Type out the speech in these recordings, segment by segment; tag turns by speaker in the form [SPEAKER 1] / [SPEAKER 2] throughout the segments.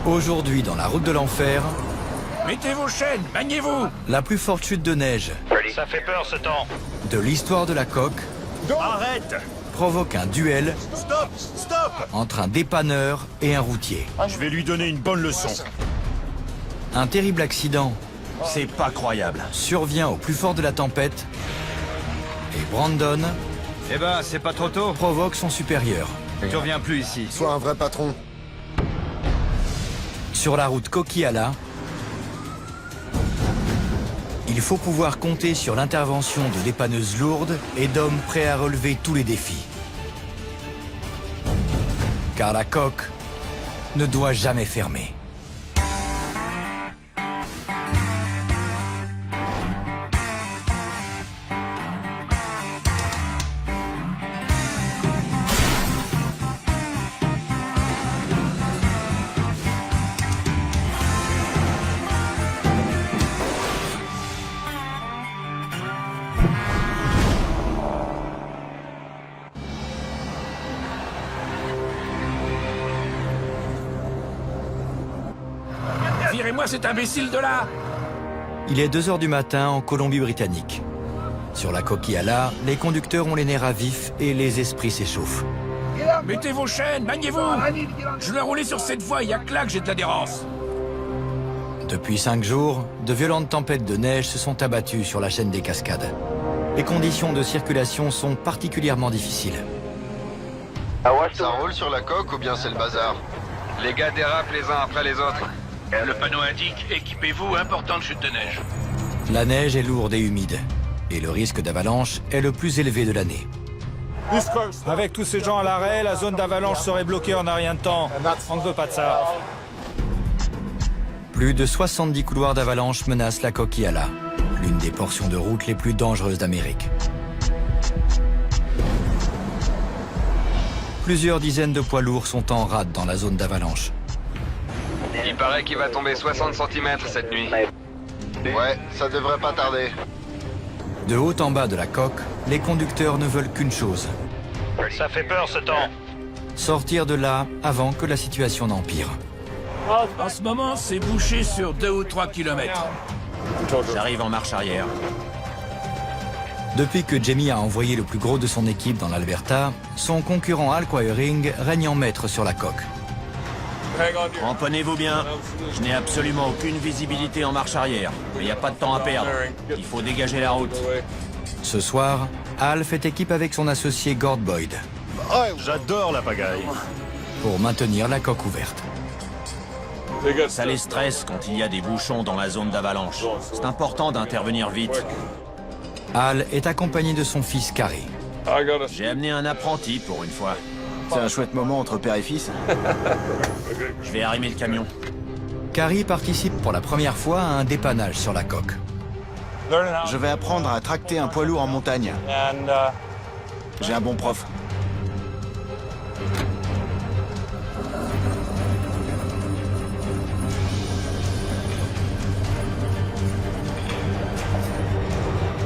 [SPEAKER 1] Aujourd'hui, dans la route de l'enfer,
[SPEAKER 2] Mettez vos chaînes, maniez-vous.
[SPEAKER 1] la plus forte chute de neige
[SPEAKER 3] Ça fait peur ce temps.
[SPEAKER 1] de l'histoire de la coque
[SPEAKER 2] Arrête.
[SPEAKER 1] provoque un duel
[SPEAKER 2] Stop, stop.
[SPEAKER 1] entre un dépanneur et un routier.
[SPEAKER 2] Je vais lui donner une bonne leçon.
[SPEAKER 1] Un terrible accident
[SPEAKER 2] C'est pas croyable.
[SPEAKER 1] survient au plus fort de la tempête et Brandon
[SPEAKER 4] Eh ben, c'est pas trop tôt.
[SPEAKER 1] provoque son supérieur.
[SPEAKER 4] Tu reviens plus ici.
[SPEAKER 5] Sois un vrai patron.
[SPEAKER 1] Sur la route Coquillala, il faut pouvoir compter sur l'intervention de dépanneuses lourdes et d'hommes prêts à relever tous les défis. Car la coque ne doit jamais fermer.
[SPEAKER 2] Virez-moi cet imbécile de là.
[SPEAKER 1] Il est 2 heures du matin en Colombie-Britannique. Sur la Coquillala, les conducteurs ont les nerfs à vif et les esprits s'échauffent.
[SPEAKER 2] Mettez vos chaînes, maniez-vous. Je vais rouler sur cette voie, il y a que là que j'ai de l'adhérence.
[SPEAKER 1] Depuis 5 jours, de violentes tempêtes de neige se sont abattues sur la chaîne des Cascades. Les conditions de circulation sont particulièrement difficiles.
[SPEAKER 5] Ça roule sur la coque ou bien c'est le bazar?
[SPEAKER 6] Les gars dérapent les uns après les autres.
[SPEAKER 3] Le panneau indique « Équipez-vous, importante chute de neige ».
[SPEAKER 1] La neige est lourde et humide, et le risque d'avalanche est le plus élevé de l'année.
[SPEAKER 4] Avec tous ces gens à l'arrêt, la zone d'avalanche serait bloquée en un rien de temps. On ne veut pas de ça.
[SPEAKER 1] Plus de 70 couloirs d'avalanche menacent la Coquillala, l'une des portions de route les plus dangereuses d'Amérique. Plusieurs dizaines de poids lourds sont en rade dans la zone d'avalanche.
[SPEAKER 6] Il paraît qu'il va tomber 60 cm cette nuit.
[SPEAKER 5] Ouais, ça devrait pas tarder.
[SPEAKER 1] De haut en bas de la coque, les conducteurs ne veulent qu'une chose,
[SPEAKER 3] Ça fait peur ce temps.
[SPEAKER 1] sortir de là avant que la situation n'empire.
[SPEAKER 2] En ce moment, c'est bouché sur 2 ou 3 kilomètres.
[SPEAKER 4] J'arrive en marche arrière.
[SPEAKER 1] Depuis que Jamie a envoyé le plus gros de son équipe dans l'Alberta, son concurrent Al Quiring règne en maître sur la coque.
[SPEAKER 4] Ramponnez-vous bien. Je n'ai absolument aucune visibilité en marche arrière. Mais il n'y a pas de temps à perdre. Il faut dégager la route.
[SPEAKER 1] Ce soir, Al fait équipe avec son associé Gord Boyd
[SPEAKER 2] J'adore la pagaille.
[SPEAKER 1] pour maintenir la coque ouverte.
[SPEAKER 4] Ça les stresse quand il y a des bouchons dans la zone d'avalanche. C'est important d'intervenir vite.
[SPEAKER 1] Al est accompagné de son fils Carrie.
[SPEAKER 4] J'ai amené un apprenti pour une fois.
[SPEAKER 7] C'est un chouette moment entre père et fils.
[SPEAKER 4] Je vais arrimer le camion.
[SPEAKER 1] Carrie participe pour la première fois à un dépannage sur la coque.
[SPEAKER 7] Je vais apprendre à tracter un poids lourd en montagne. J'ai un bon prof.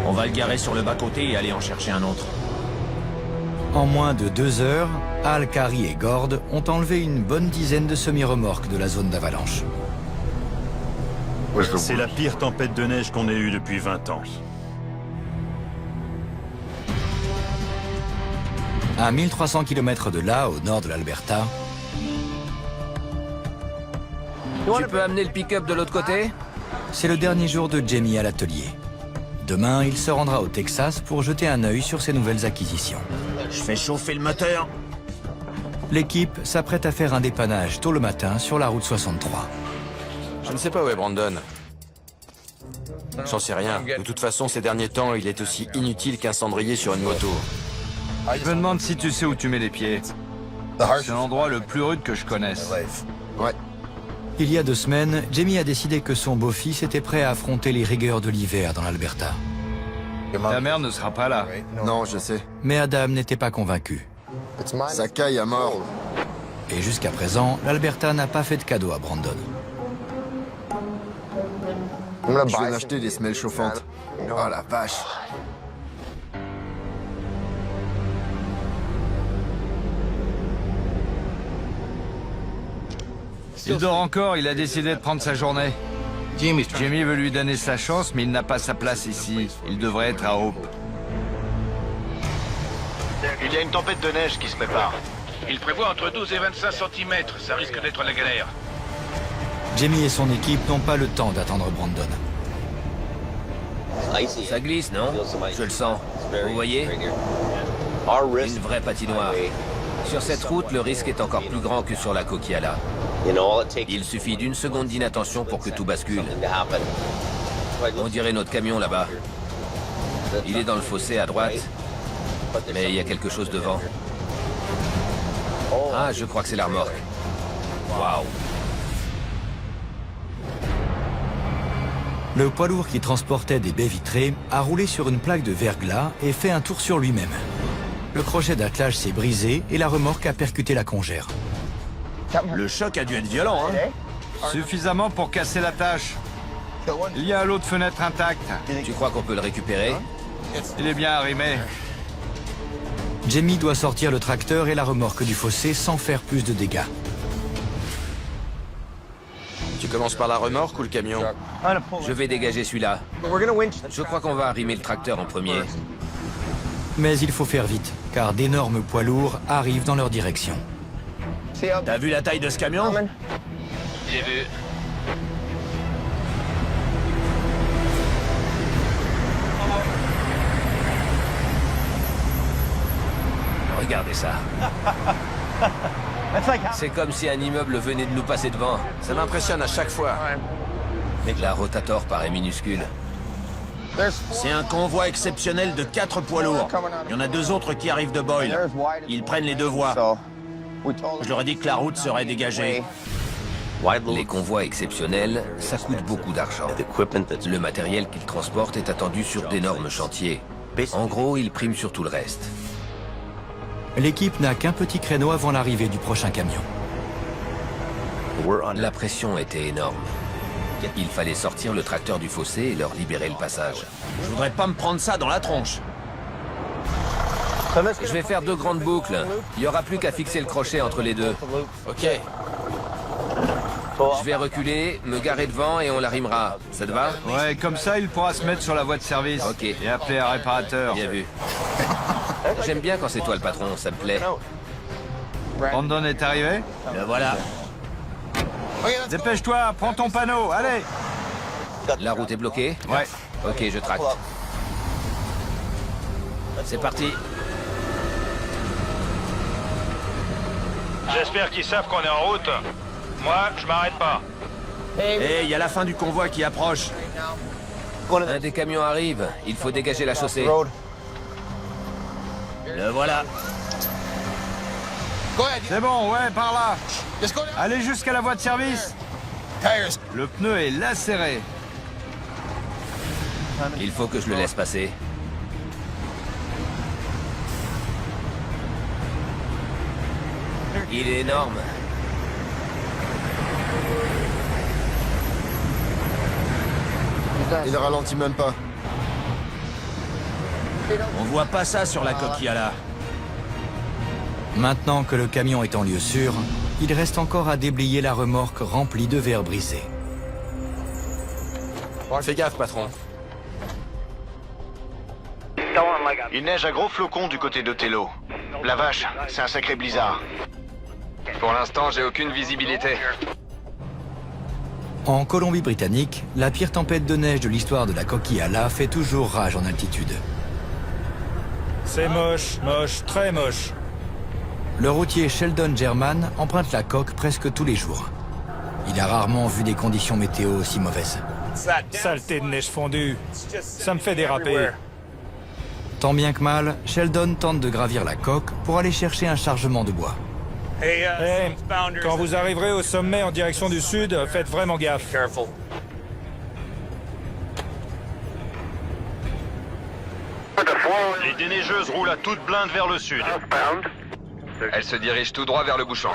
[SPEAKER 4] On va le garer sur le bas-côté et aller en chercher un autre.
[SPEAKER 1] En moins de 2 heures, Al, Carrie et Gord ont enlevé une bonne dizaine de semi-remorques de la zone d'avalanche.
[SPEAKER 2] C'est la pire tempête de neige qu'on ait eue depuis 20 ans.
[SPEAKER 1] À 1300 km de là, au nord de l'Alberta,
[SPEAKER 6] Tu peux amener le pick-up de l'autre côté?
[SPEAKER 1] c'est le dernier jour de Jamie à l'atelier. Demain, il se rendra au Texas pour jeter un œil sur ses nouvelles acquisitions.
[SPEAKER 4] Je fais chauffer le moteur.
[SPEAKER 1] L'équipe s'apprête à faire un dépannage tôt le matin sur la route 63.
[SPEAKER 8] Je ne sais pas où est Brandon. J'en sais rien. De toute façon, ces derniers temps, il est aussi inutile qu'un cendrier sur une moto.
[SPEAKER 4] Je me demande si tu sais où tu mets les pieds. C'est l'endroit le plus rude que je connaisse.
[SPEAKER 5] Ouais.
[SPEAKER 1] Il y a 2 semaines, Jamie a décidé que son beau-fils était prêt à affronter les rigueurs de l'hiver dans l'Alberta.
[SPEAKER 4] Ta mère ne sera pas là.
[SPEAKER 5] Non, je sais.
[SPEAKER 1] Mais Adam n'était pas convaincu.
[SPEAKER 5] Ça caille à mort.
[SPEAKER 1] Et jusqu'à présent, l'Alberta n'a pas fait de cadeau à Brandon.
[SPEAKER 5] Je vais m'acheter des semelles chauffantes. Oh la vache.
[SPEAKER 9] Il dort encore, il a décidé de prendre sa journée. Jamie veut lui donner sa chance, mais il n'a pas sa place ici. Il devrait être à Hope.
[SPEAKER 7] Il y a une tempête de neige qui se prépare.
[SPEAKER 3] Il prévoit entre 12 et 25 cm. Ça risque d'être la galère.
[SPEAKER 1] Jamie et son équipe n'ont pas le temps d'attendre Brandon.
[SPEAKER 10] Ça glisse, non? Je le sens. Vous voyez? Une vraie patinoire. Sur cette route, le risque est encore plus grand que sur la Coquillala. Il suffit d'une seconde d'inattention pour que tout bascule. On dirait notre camion là-bas. Il est dans le fossé à droite, mais il y a quelque chose devant. Ah, je crois que c'est la remorque. Waouh!
[SPEAKER 1] Le poids lourd qui transportait des baies vitrées a roulé sur une plaque de verglas et fait un tour sur lui-même. Le crochet d'attelage s'est brisé et la remorque a percuté la congère.
[SPEAKER 4] Le choc a dû être violent, hein?
[SPEAKER 9] Suffisamment pour casser la tâche. Il y a l'autre fenêtre intacte.
[SPEAKER 10] Tu crois qu'on peut le récupérer?
[SPEAKER 9] Il est bien arrimé.
[SPEAKER 1] Jamie doit sortir le tracteur et la remorque du fossé sans faire plus de dégâts.
[SPEAKER 8] Tu commences par la remorque ou le camion?
[SPEAKER 10] Je vais dégager celui-là. Je crois qu'on va arrimer le tracteur en premier.
[SPEAKER 1] Mais il faut faire vite, car d'énormes poids lourds arrivent dans leur direction.
[SPEAKER 4] T'as vu la taille de ce camion?
[SPEAKER 3] J'ai vu.
[SPEAKER 10] Regardez ça. C'est comme si un immeuble venait de nous passer devant.
[SPEAKER 8] Ça m'impressionne à chaque fois.
[SPEAKER 10] La Rotator paraît minuscule.
[SPEAKER 4] C'est un convoi exceptionnel de 4 poids lourds. Il y en a 2 autres qui arrivent de Boyle. Ils prennent les 2 voies. Je leur ai dit que la route serait dégagée.
[SPEAKER 10] Les convois exceptionnels, ça coûte beaucoup d'argent. Le matériel qu'ils transportent est attendu sur d'énormes chantiers. En gros, ils priment sur tout le reste.
[SPEAKER 1] L'équipe n'a qu'un petit créneau avant l'arrivée du prochain camion.
[SPEAKER 10] La pression était énorme. Il fallait sortir le tracteur du fossé et leur libérer le passage.
[SPEAKER 4] Je voudrais pas me prendre ça dans la tronche.
[SPEAKER 10] Je vais faire 2 grandes boucles. Il n'y aura plus qu'à fixer le crochet entre les deux.
[SPEAKER 8] Ok.
[SPEAKER 10] Je vais reculer, me garer devant et on l'arrimera. Ça te va?
[SPEAKER 9] Ouais, comme ça, il pourra se mettre sur la voie de service.
[SPEAKER 10] Ok.
[SPEAKER 9] Et appeler un réparateur.
[SPEAKER 10] Bien vu. J'aime bien quand c'est toi le patron, ça me plaît.
[SPEAKER 9] Brandon est arrivé?
[SPEAKER 4] Le voilà.
[SPEAKER 9] Dépêche-toi, prends ton panneau, allez!
[SPEAKER 10] La route est bloquée?
[SPEAKER 9] Ouais.
[SPEAKER 10] Ok, je tracte. C'est parti.
[SPEAKER 3] J'espère qu'ils savent qu'on est en route. Moi, je m'arrête pas.
[SPEAKER 4] Et il y a la fin du convoi qui approche.
[SPEAKER 10] Un des camions arrive, il faut dégager la chaussée.
[SPEAKER 4] Le voilà.
[SPEAKER 9] C'est bon, ouais, par là. Allez jusqu'à la voie de service. Le pneu est lacéré.
[SPEAKER 10] Il faut que je le laisse passer. Il est énorme.
[SPEAKER 5] Il ralentit même pas.
[SPEAKER 4] On voit pas ça sur la Coquillala.
[SPEAKER 1] Maintenant que le camion est en lieu sûr, il reste encore à déblayer la remorque remplie de verres brisés.
[SPEAKER 8] Fais gaffe, patron.
[SPEAKER 7] Il neige à gros flocons du côté d'Othello. La vache, c'est un sacré blizzard.
[SPEAKER 6] Pour l'instant, j'ai aucune visibilité.
[SPEAKER 1] En Colombie-Britannique, la pire tempête de neige de l'histoire de la Coquillala fait toujours rage en altitude.
[SPEAKER 2] C'est moche, moche, très moche.
[SPEAKER 1] Le routier Sheldon German emprunte la coque presque tous les jours. Il a rarement vu des conditions météo aussi mauvaises.
[SPEAKER 2] Saleté de neige fondue. Ça me fait déraper.
[SPEAKER 1] Tant bien que mal, Sheldon tente de gravir la coque pour aller chercher un chargement de bois.
[SPEAKER 2] Quand vous arriverez au sommet en direction du sud, faites vraiment gaffe.
[SPEAKER 3] Les déneigeuses roulent à toute blinde vers le sud.
[SPEAKER 6] Elle se dirige tout droit vers le bouchon.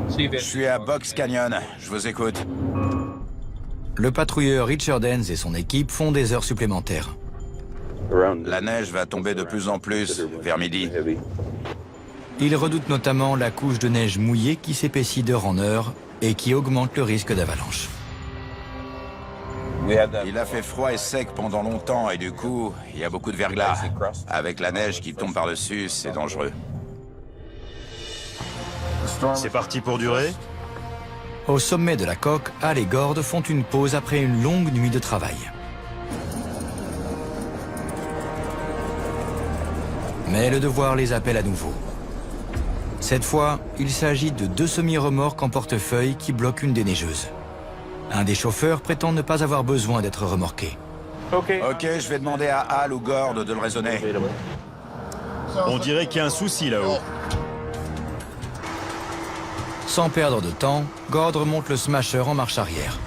[SPEAKER 7] Je suis à Box Canyon, je vous écoute.
[SPEAKER 1] Le patrouilleur Richard Hens et son équipe font des heures supplémentaires.
[SPEAKER 7] La neige va tomber de plus en plus, vers midi.
[SPEAKER 1] Ils redoutent notamment la couche de neige mouillée qui s'épaissit d'heure en heure et qui augmente le risque d'avalanche.
[SPEAKER 11] Il a fait froid et sec pendant longtemps et du coup, il y a beaucoup de verglas. Avec la neige qui tombe par-dessus, c'est dangereux.
[SPEAKER 12] C'est parti pour durer?
[SPEAKER 1] Au sommet de la coque, Hal et Gord font une pause après une longue nuit de travail. Mais le devoir les appelle à nouveau. Cette fois, il s'agit de 2 semi-remorques en portefeuille qui bloquent une des neigeuses. Un des chauffeurs prétend ne pas avoir besoin d'être remorqué.
[SPEAKER 11] Ok, je vais demander à Hal ou Gord de le raisonner.
[SPEAKER 12] On dirait qu'il y a un souci là-haut.
[SPEAKER 1] Sans perdre de temps, Gord remonte le Smasher en marche arrière.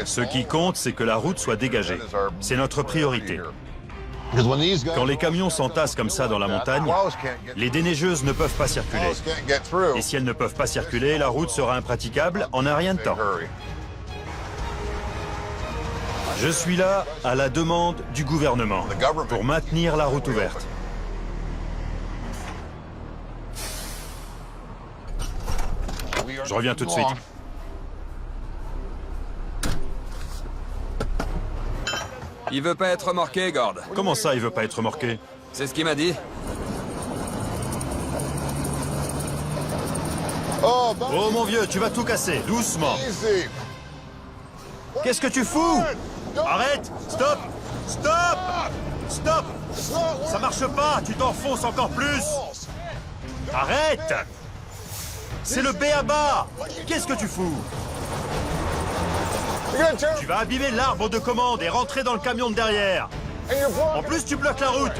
[SPEAKER 12] Ce qui compte, c'est que la route soit dégagée. C'est notre priorité. Quand les camions s'entassent comme ça dans la montagne, les déneigeuses ne peuvent pas circuler. Et si elles ne peuvent pas circuler, la route sera impraticable en un rien de temps. Je suis là à la demande du gouvernement pour maintenir la route ouverte. Je reviens tout de suite.
[SPEAKER 6] Il veut pas être remorqué, Gord.
[SPEAKER 12] Comment ça, il veut pas être remorqué?
[SPEAKER 6] C'est ce qu'il m'a dit.
[SPEAKER 12] Oh mon vieux, tu vas tout casser, doucement. Qu'est-ce que tu fous? Arrête! Stop! Stop! Stop! Ça marche pas, tu t'enfonces encore plus! Arrête! C'est le b.a.-ba! Qu'est-ce que tu fous? Tu vas abîmer l'arbre de commande et rentrer dans le camion de derrière. En plus, tu bloques la route.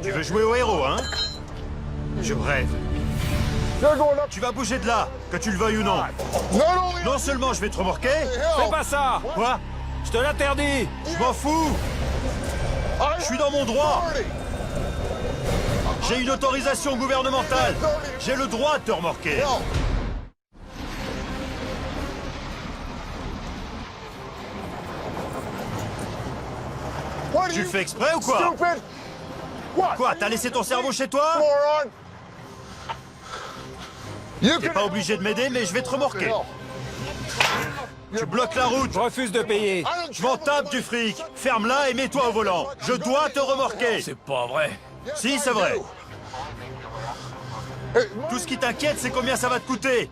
[SPEAKER 12] Tu veux jouer au héros, hein? Je rêve. Tu vas bouger de là, que tu le veuilles ou non. Non seulement je vais te remorquer...
[SPEAKER 2] Fais pas ça!
[SPEAKER 12] Quoi?
[SPEAKER 2] Je te l'interdis!
[SPEAKER 12] Je m'en fous! Je suis dans mon droit! J'ai une autorisation gouvernementale! J'ai le droit de te remorquer! Tu le fais exprès ou quoi? Quoi? T'as laissé ton cerveau chez toi? T'es pas obligé de m'aider, mais je vais te remorquer. Tu bloques la route.
[SPEAKER 2] Je refuse de payer.
[SPEAKER 12] Je m'en tape du fric. Ferme-la et mets-toi au volant. Je dois te remorquer.
[SPEAKER 2] C'est pas vrai.
[SPEAKER 12] Si, c'est vrai. Tout ce qui t'inquiète, c'est combien ça va te coûter.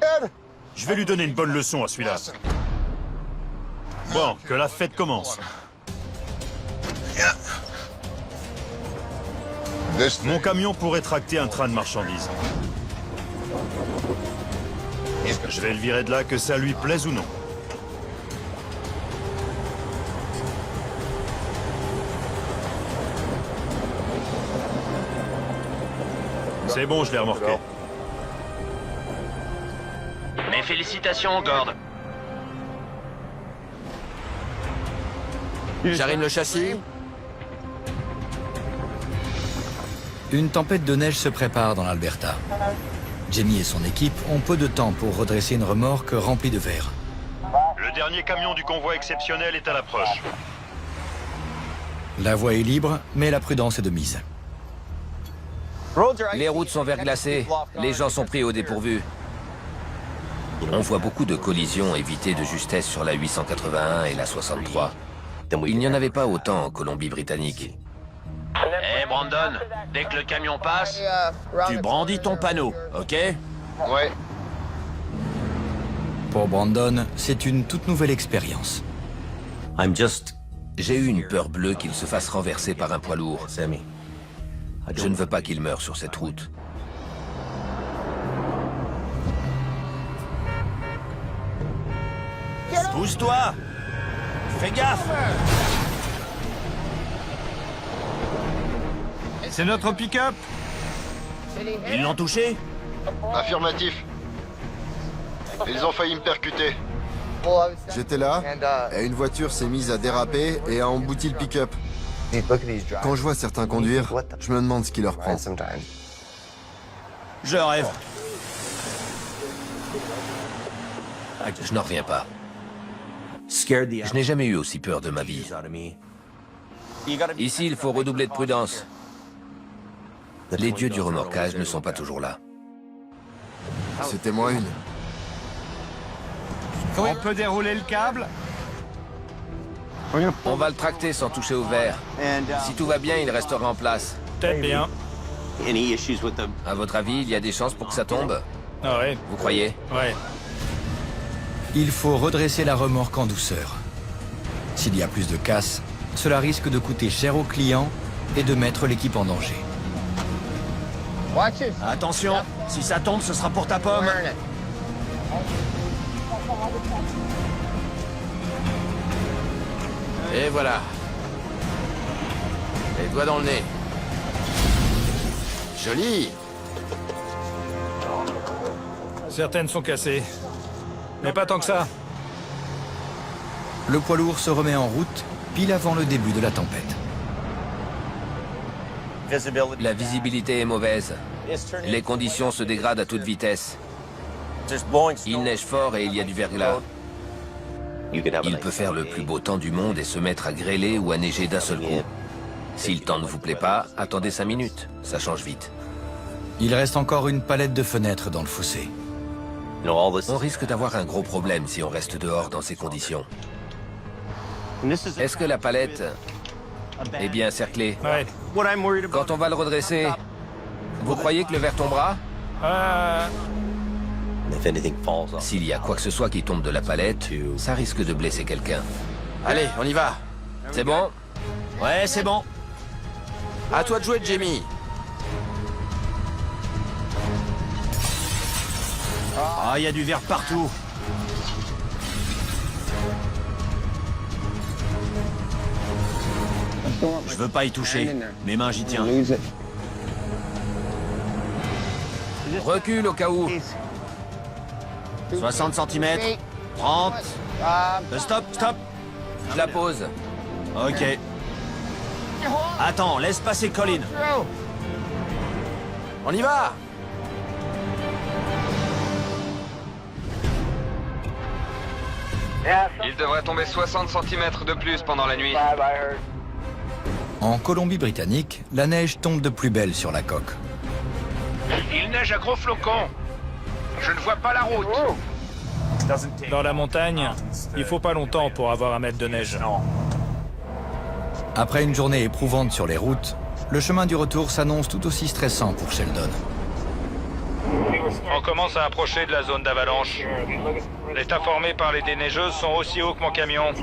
[SPEAKER 12] Je vais lui donner une bonne leçon à celui-là. Bon, que la fête commence. Mon camion pourrait tracter un train de marchandises. Je vais le virer de là, que ça lui plaise ou non. C'est bon, je l'ai remorqué.
[SPEAKER 3] Mes félicitations, Gord.
[SPEAKER 8] J'arrime le châssis.
[SPEAKER 1] Une tempête de neige se prépare dans l'Alberta. Jamie et son équipe ont peu de temps pour redresser une remorque remplie de verre.
[SPEAKER 12] Le dernier camion du convoi exceptionnel est à l'approche.
[SPEAKER 1] La voie est libre, mais la prudence est de mise.
[SPEAKER 10] Les routes sont verglacées, les gens sont pris au dépourvu. On voit beaucoup de collisions évitées de justesse sur la 881 et la 63. Il n'y en avait pas autant en Colombie-Britannique.
[SPEAKER 3] Eh, Brandon, dès que le camion passe,
[SPEAKER 4] Tu brandis ton panneau, ok?
[SPEAKER 6] Ouais.
[SPEAKER 1] Pour Brandon, c'est une toute nouvelle expérience.
[SPEAKER 10] J'ai eu une peur bleue qu'il se fasse renverser par un poids lourd. Je ne veux pas qu'il meure sur cette route.
[SPEAKER 4] Pousse-toi! Fais gaffe!
[SPEAKER 9] C'est notre pick-up.
[SPEAKER 4] Ils l'ont touché?
[SPEAKER 5] Affirmatif. Ils ont failli me percuter. J'étais là, et une voiture s'est mise à déraper et a embouti le pick-up. Quand je vois certains conduire, je me demande ce qui leur prend.
[SPEAKER 4] Je rêve.
[SPEAKER 10] Je n'en reviens pas. Je n'ai jamais eu aussi peur de ma vie. Ici, il faut redoubler de prudence. Les dieux du remorquage ne sont pas toujours là.
[SPEAKER 5] C'était moi une.
[SPEAKER 9] On peut dérouler le câble?
[SPEAKER 10] On va le tracter sans toucher au verre. Si tout va bien, il restera en place.
[SPEAKER 12] Peut-être bien.
[SPEAKER 10] À votre avis, il y a des chances pour que ça tombe?
[SPEAKER 12] Ah ouais.
[SPEAKER 10] Vous croyez?
[SPEAKER 12] Ouais.
[SPEAKER 1] Il faut redresser la remorque en douceur. S'il y a plus de casse, cela risque de coûter cher aux clients et de mettre l'équipe en danger.
[SPEAKER 4] Attention, si ça tombe, ce sera pour ta pomme.
[SPEAKER 8] Et voilà. Les doigts dans le nez. Joli.
[SPEAKER 12] Certaines sont cassées. Mais pas tant que ça.
[SPEAKER 1] Le poids lourd se remet en route, pile avant le début de la tempête.
[SPEAKER 10] La visibilité est mauvaise. Les conditions se dégradent à toute vitesse. Il neige fort et il y a du verglas. Il peut faire le plus beau temps du monde et se mettre à grêler ou à neiger d'un seul coup. Si le temps ne vous plaît pas, attendez 5 minutes. Ça change vite.
[SPEAKER 1] Il reste encore une palette de fenêtres dans le fossé.
[SPEAKER 10] On risque d'avoir un gros problème si on reste dehors dans ces conditions. Est-ce que la palette est bien cerclée?
[SPEAKER 12] Ouais.
[SPEAKER 10] Quand on va le redresser, vous croyez que le verre tombera? S'il y a quoi que ce soit qui tombe de la palette, ça risque de blesser quelqu'un.
[SPEAKER 8] Allez, on y va.
[SPEAKER 10] C'est bon?
[SPEAKER 4] Ouais, c'est bon.
[SPEAKER 8] À toi de jouer, Jamie.
[SPEAKER 4] Ah, il y a du verre partout. Je veux pas y toucher. Mes mains, j'y tiens.
[SPEAKER 10] Recule au cas où.
[SPEAKER 4] 60 cm. 30. Stop, stop.
[SPEAKER 10] Je la pose.
[SPEAKER 4] Ok. Attends, laisse passer Colin.
[SPEAKER 8] On y va.
[SPEAKER 6] Il devrait tomber 60 cm de plus pendant la nuit.
[SPEAKER 1] En Colombie-Britannique, la neige tombe de plus belle sur la coque.
[SPEAKER 2] Il neige à gros flocons. Je ne vois pas la route.
[SPEAKER 12] Dans la montagne, il faut pas longtemps pour avoir 1 mètre de neige.
[SPEAKER 1] Après une journée éprouvante sur les routes, le chemin du retour s'annonce tout aussi stressant pour Sheldon.
[SPEAKER 13] On commence à approcher de la zone d'avalanche. L'état formé par les déneigeuses sont aussi hauts que mon camion.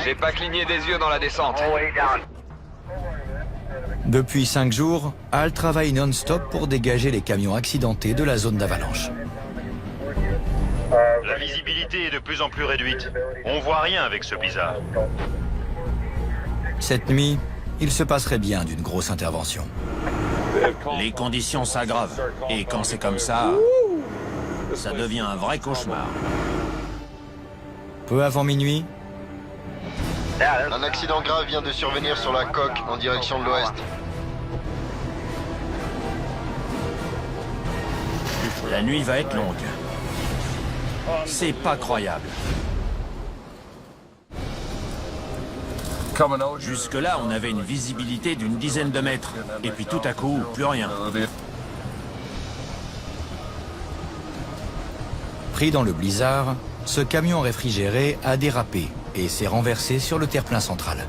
[SPEAKER 6] J'ai pas cligné des yeux dans la descente.
[SPEAKER 1] Depuis 5 jours, Al travaille non-stop pour dégager les camions accidentés de la zone d'avalanche.
[SPEAKER 12] La visibilité est de plus en plus réduite. On voit rien avec ce blizzard.
[SPEAKER 1] Cette nuit, il se passerait bien d'une grosse intervention.
[SPEAKER 4] Les conditions s'aggravent. Et quand c'est comme ça, ça devient un vrai cauchemar.
[SPEAKER 1] Peu avant minuit,
[SPEAKER 5] Un accident grave vient de survenir sur la coque en direction de l'ouest.
[SPEAKER 4] La nuit va être longue. C'est pas croyable. Jusque-là, on avait une visibilité d'une dizaine de mètres. Et puis tout à coup, plus rien.
[SPEAKER 1] pris dans le blizzard, ce camion réfrigéré a dérapé et s'est renversé sur le terre-plein central.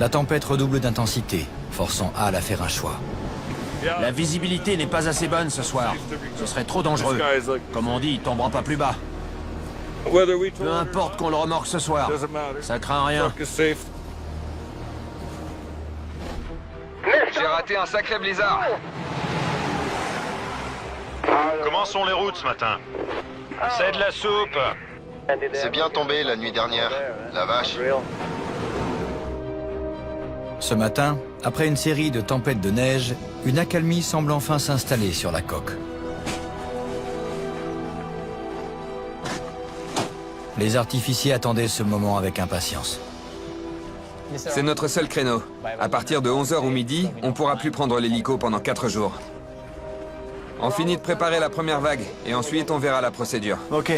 [SPEAKER 1] La tempête redouble d'intensité, forçant Al à faire un choix.
[SPEAKER 4] La visibilité n'est pas assez bonne ce soir. Ce serait trop dangereux. Comme on dit, il tombera pas plus bas. Peu importe qu'on le remorque ce soir, ça craint rien.
[SPEAKER 6] J'ai raté un sacré blizzard.
[SPEAKER 12] Comment sont les routes ce matin? C'est de la soupe.
[SPEAKER 5] C'est bien tombé la nuit dernière, la vache.
[SPEAKER 1] Ce matin, après une série de tempêtes de neige, une accalmie semble enfin s'installer sur la coque. Les artificiers attendaient ce moment avec impatience.
[SPEAKER 6] C'est notre seul créneau. À partir de 11h ou midi, on pourra plus prendre l'hélico pendant 4 jours. On finit de préparer la première vague, et ensuite on verra la procédure.
[SPEAKER 1] Ok.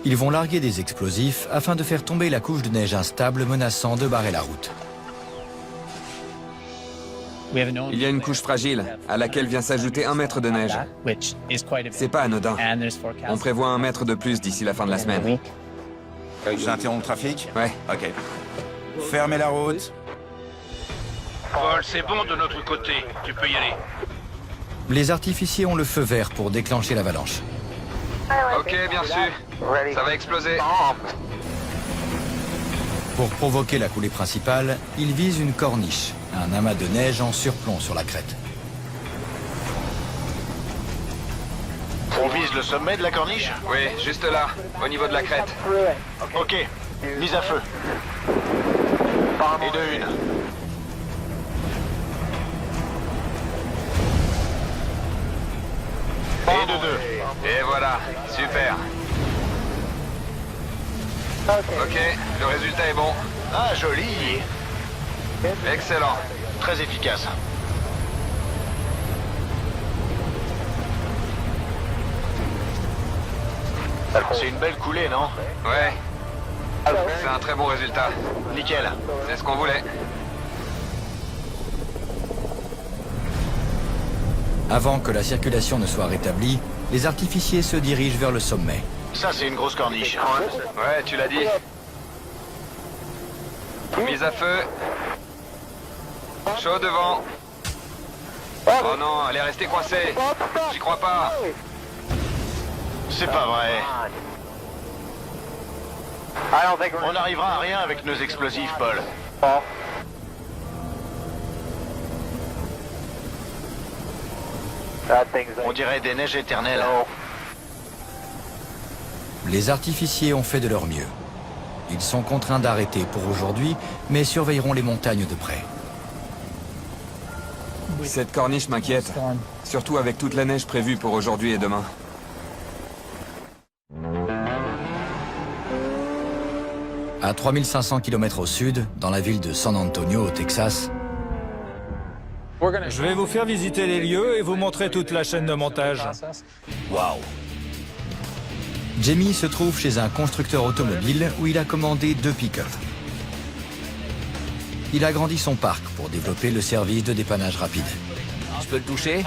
[SPEAKER 1] Ils vont larguer des explosifs afin de faire tomber la couche de neige instable menaçant de barrer la route.
[SPEAKER 6] Il y a une couche fragile, à laquelle vient s'ajouter 1 mètre de neige. C'est pas anodin. On prévoit 1 mètre de plus d'ici la fin de la semaine.
[SPEAKER 11] J'interromps le trafic?
[SPEAKER 6] Ouais.
[SPEAKER 11] Ok. Fermez la route.
[SPEAKER 3] Paul, c'est bon de notre côté. Tu peux y aller.
[SPEAKER 1] Les artificiers ont le feu vert pour déclencher l'avalanche.
[SPEAKER 6] Ok, bien sûr. Ça va exploser.
[SPEAKER 1] Pour provoquer la coulée principale, ils visent une corniche, un amas de neige en surplomb sur la crête.
[SPEAKER 3] On vise le sommet de la corniche?
[SPEAKER 6] Oui, juste là, au niveau de la crête.
[SPEAKER 3] Ok. Mise à feu. Et de une. Et de deux.
[SPEAKER 6] Et voilà, super. Ok, le résultat est bon.
[SPEAKER 3] Ah, joli.
[SPEAKER 6] Excellent.
[SPEAKER 3] Très efficace. C'est une belle coulée, non?
[SPEAKER 6] Ouais. C'est un très bon résultat.
[SPEAKER 3] Nickel.
[SPEAKER 6] C'est ce qu'on voulait.
[SPEAKER 1] Avant que la circulation ne soit rétablie, les artificiers se dirigent vers le sommet.
[SPEAKER 3] Ça, c'est une grosse corniche.
[SPEAKER 6] Ouais, tu l'as dit. Mise à feu. Chaud devant. Oh non, elle est restée coincée. J'y crois pas.
[SPEAKER 3] C'est pas vrai. On n'arrivera à rien avec nos explosifs, Paul. On dirait des neiges éternelles.
[SPEAKER 1] Les artificiers ont fait de leur mieux. Ils sont contraints d'arrêter pour aujourd'hui, mais surveilleront les montagnes de près.
[SPEAKER 6] Cette corniche m'inquiète. Surtout avec toute la neige prévue pour aujourd'hui et demain.
[SPEAKER 1] À 3500 km au sud, dans la ville de San Antonio, au Texas,
[SPEAKER 12] Je vais vous faire visiter les lieux et vous montrer toute la chaîne de montage.
[SPEAKER 1] Waouh! Jamie se trouve chez un constructeur automobile où il a commandé 2 pick-up. Il a agrandi son parc pour développer le service de dépannage rapide.
[SPEAKER 10] Je peux le toucher?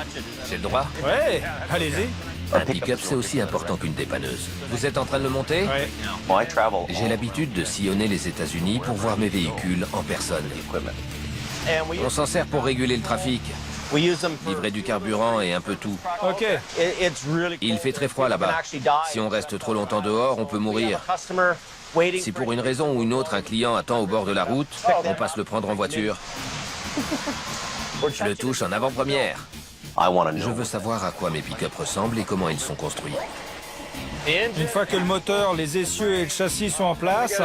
[SPEAKER 10] J'ai le droit?
[SPEAKER 12] Ouais, allez-y.
[SPEAKER 10] Un pick-up, c'est aussi important qu'une dépanneuse. Vous êtes en train de le monter?
[SPEAKER 12] Ouais.
[SPEAKER 10] J'ai l'habitude de sillonner les États-Unis pour voir mes véhicules en personne. On s'en sert pour réguler le trafic, livrer du carburant et un peu tout.
[SPEAKER 12] Ok.
[SPEAKER 10] Il fait très froid là-bas. Si on reste trop longtemps dehors, on peut mourir. Si pour une raison ou une autre un client attend au bord de la route, on passe le prendre en voiture. Je le touche en avant-première. Je veux savoir à quoi mes pick-up ressemblent et comment ils sont construits.
[SPEAKER 12] Une fois que le moteur, les essieux et le châssis sont en place,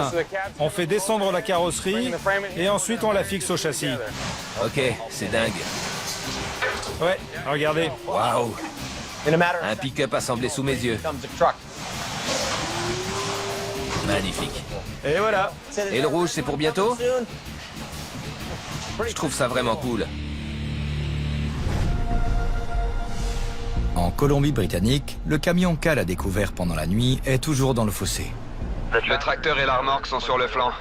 [SPEAKER 12] on fait descendre la carrosserie et ensuite on la fixe au châssis.
[SPEAKER 10] Ok, c'est dingue.
[SPEAKER 12] Ouais, regardez.
[SPEAKER 10] Waouh! Un pick-up assemblé sous mes yeux. Magnifique.
[SPEAKER 12] Et voilà.
[SPEAKER 10] Et le rouge, c'est pour bientôt? Je trouve ça vraiment cool.
[SPEAKER 1] En Colombie-Britannique, le camion Cal a découvert pendant la nuit est toujours dans le fossé.
[SPEAKER 6] Le tracteur et la remorque sont sur le flanc.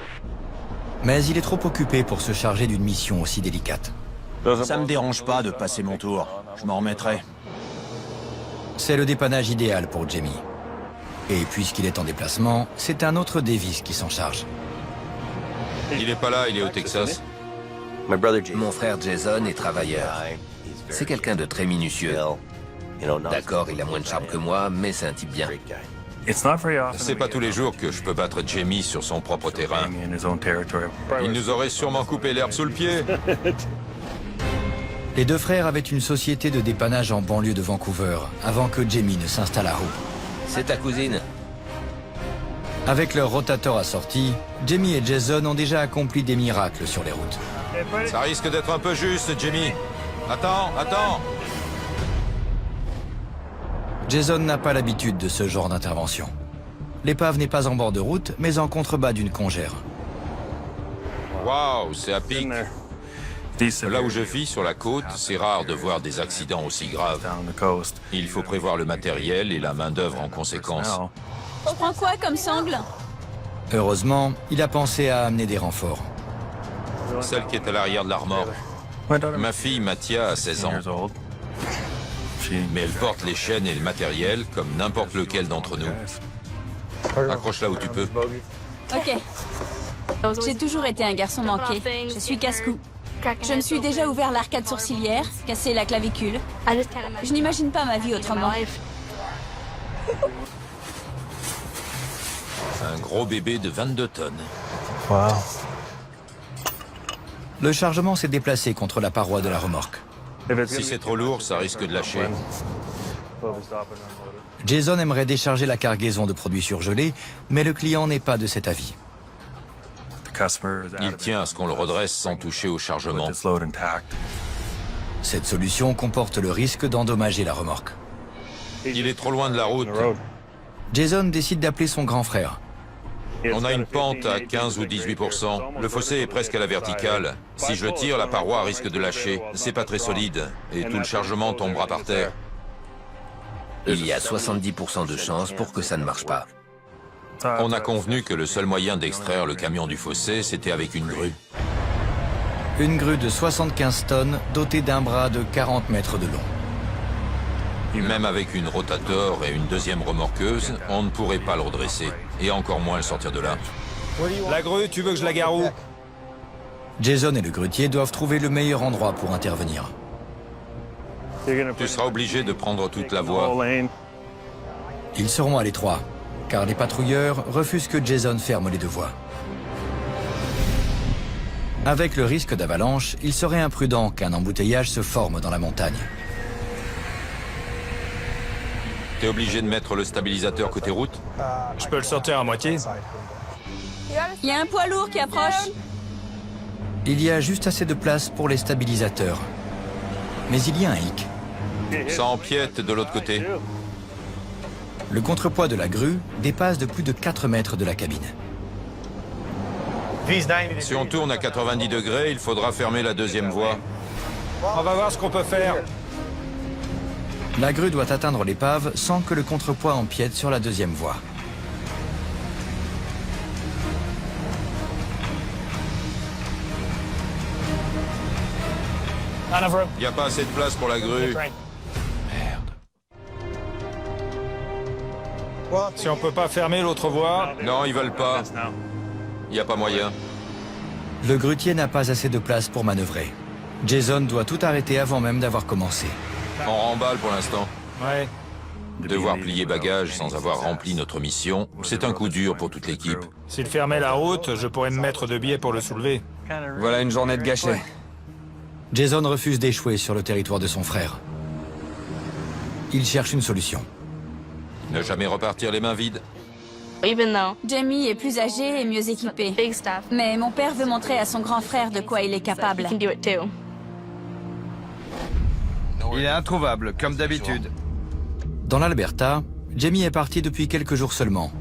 [SPEAKER 1] Mais il est trop occupé pour se charger d'une mission aussi délicate.
[SPEAKER 7] Ça me dérange pas de passer mon tour. Je m'en remettrai.
[SPEAKER 1] C'est le dépannage idéal pour Jamie. Et puisqu'il est en déplacement, c'est un autre Davis qui s'en charge.
[SPEAKER 14] Il est pas là, il est au Texas.
[SPEAKER 10] Mon frère Jason est travailleur. C'est quelqu'un de très minutieux. D'accord, il a moins de charme que moi, mais c'est un type bien.
[SPEAKER 14] C'est pas tous les jours que je peux battre Jamie sur son propre terrain. Il nous aurait sûrement coupé l'herbe sous le pied.
[SPEAKER 1] Les deux frères avaient une société de dépannage en banlieue de Vancouver, avant que Jamie ne s'installe à Roux.
[SPEAKER 10] C'est ta cousine.
[SPEAKER 1] Avec leur rotateur assorti, Jamie et Jason ont déjà accompli des miracles sur les routes.
[SPEAKER 14] Ça risque d'être un peu juste, Jamie. Attends, attends.
[SPEAKER 1] Jason n'a pas l'habitude de ce genre d'intervention. L'épave n'est pas en bord de route, mais en contrebas d'une congère.
[SPEAKER 14] Waouh, c'est à pic. Là où je vis, sur la côte, c'est rare de voir des accidents aussi graves. Il faut prévoir le matériel et la main-d'œuvre en conséquence.
[SPEAKER 15] Je prends quoi comme sangle?
[SPEAKER 1] Heureusement, il a pensé à amener des renforts.
[SPEAKER 14] Celle qui est à l'arrière de la remorque. Ma fille Mathia a 16 ans. Mais elle porte les chaînes et le matériel comme n'importe lequel d'entre nous. Accroche-la où tu peux.
[SPEAKER 15] Ok. J'ai toujours été un garçon manqué. Je suis casse-cou. Je me suis déjà ouvert l'arcade sourcilière, cassé la clavicule. Je n'imagine pas ma vie autrement.
[SPEAKER 14] Un gros bébé de 22 tonnes.
[SPEAKER 1] Wow. Le chargement s'est déplacé contre la paroi de la remorque.
[SPEAKER 14] Si c'est trop lourd, ça risque de lâcher.
[SPEAKER 1] Jason aimerait décharger la cargaison de produits surgelés, mais le client n'est pas de cet avis.
[SPEAKER 14] Il tient à ce qu'on le redresse sans toucher au chargement.
[SPEAKER 1] Cette solution comporte le risque d'endommager la remorque.
[SPEAKER 14] Il est trop loin de la route.
[SPEAKER 1] Jason décide d'appeler son grand frère.
[SPEAKER 14] On a une pente à 15 ou 18%. Le fossé est presque à la verticale. Si je tire, la paroi risque de lâcher. C'est pas très solide. Et tout le chargement tombera par terre.
[SPEAKER 10] Il y a 70% de chances pour que ça ne marche pas.
[SPEAKER 14] On a convenu que le seul moyen d'extraire le camion du fossé, c'était avec une grue.
[SPEAKER 1] Une grue de 75 tonnes, dotée d'un bras de 40 mètres de long.
[SPEAKER 14] Même avec une rotator et une deuxième remorqueuse, on ne pourrait pas le redresser. Et encore moins le sortir de là.
[SPEAKER 12] La grue, tu veux que je la gare où?
[SPEAKER 1] Jason et le grutier doivent trouver le meilleur endroit pour intervenir.
[SPEAKER 14] Tu seras obligé de prendre toute la voie.
[SPEAKER 1] Ils seront à l'étroit, car les patrouilleurs refusent que Jason ferme les deux voies. Avec le risque d'avalanche, il serait imprudent qu'un embouteillage se forme dans la montagne.
[SPEAKER 14] T'es obligé de mettre le stabilisateur côté route?
[SPEAKER 12] Je peux le sortir à moitié?
[SPEAKER 15] Il y a un poids lourd qui approche.
[SPEAKER 1] Il y a juste assez de place pour les stabilisateurs. Mais il y a un hic.
[SPEAKER 14] Ça empiète de l'autre côté.
[SPEAKER 1] Le contrepoids de la grue dépasse de plus de 4 mètres de la cabine.
[SPEAKER 14] Si on tourne à 90 degrés, il faudra fermer la deuxième voie.
[SPEAKER 12] On va voir ce qu'on peut faire.
[SPEAKER 1] La grue doit atteindre l'épave sans que le contrepoids empiète sur la deuxième voie.
[SPEAKER 14] Il n'y a pas assez de place pour la grue.
[SPEAKER 12] Si on peut pas fermer l'autre voie...
[SPEAKER 14] Non, ils veulent pas. Il n'y a pas moyen.
[SPEAKER 1] Le grutier n'a pas assez de place pour manœuvrer. Jason doit tout arrêter avant même d'avoir commencé.
[SPEAKER 14] On remballe pour l'instant.
[SPEAKER 12] Ouais.
[SPEAKER 14] Devoir plier bagages sans avoir rempli notre mission, c'est un coup dur pour toute l'équipe.
[SPEAKER 12] S'il fermait la route, je pourrais me mettre de biais pour le soulever.
[SPEAKER 6] Voilà une journée de gâchée.
[SPEAKER 1] Jason refuse d'échouer sur le territoire de son frère. Il cherche une solution.
[SPEAKER 14] Ne jamais repartir les mains vides.
[SPEAKER 15] Jamie est plus âgé et mieux équipé. Mais mon père veut montrer à son grand frère de quoi il est capable.
[SPEAKER 9] Il est introuvable, comme d'habitude.
[SPEAKER 1] Dans l'Alberta, Jamie est parti depuis quelques jours seulement.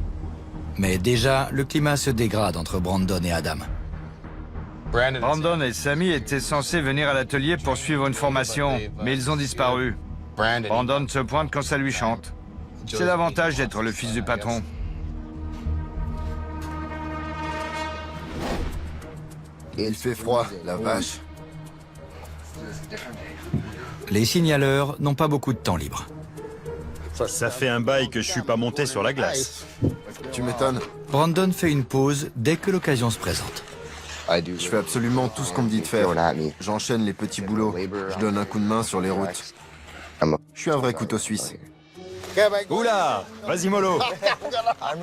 [SPEAKER 1] Mais déjà, le climat se dégrade entre Brandon et Adam.
[SPEAKER 9] Brandon et Sammy étaient censés venir à l'atelier pour suivre une formation, mais ils ont disparu. Brandon se pointe quand ça lui chante. C'est l'avantage d'être le fils du patron.
[SPEAKER 5] Il fait froid, la vache.
[SPEAKER 1] Les signaleurs n'ont pas beaucoup de temps libre.
[SPEAKER 12] Ça fait un bail que je suis pas monté sur la glace.
[SPEAKER 5] Tu m'étonnes.
[SPEAKER 1] Brandon fait une pause dès que l'occasion se présente.
[SPEAKER 5] Je fais absolument tout ce qu'on me dit de faire. J'enchaîne les petits boulots. Je donne un coup de main sur les routes. Je suis un vrai couteau suisse.
[SPEAKER 12] Oula! Vas-y, mollo!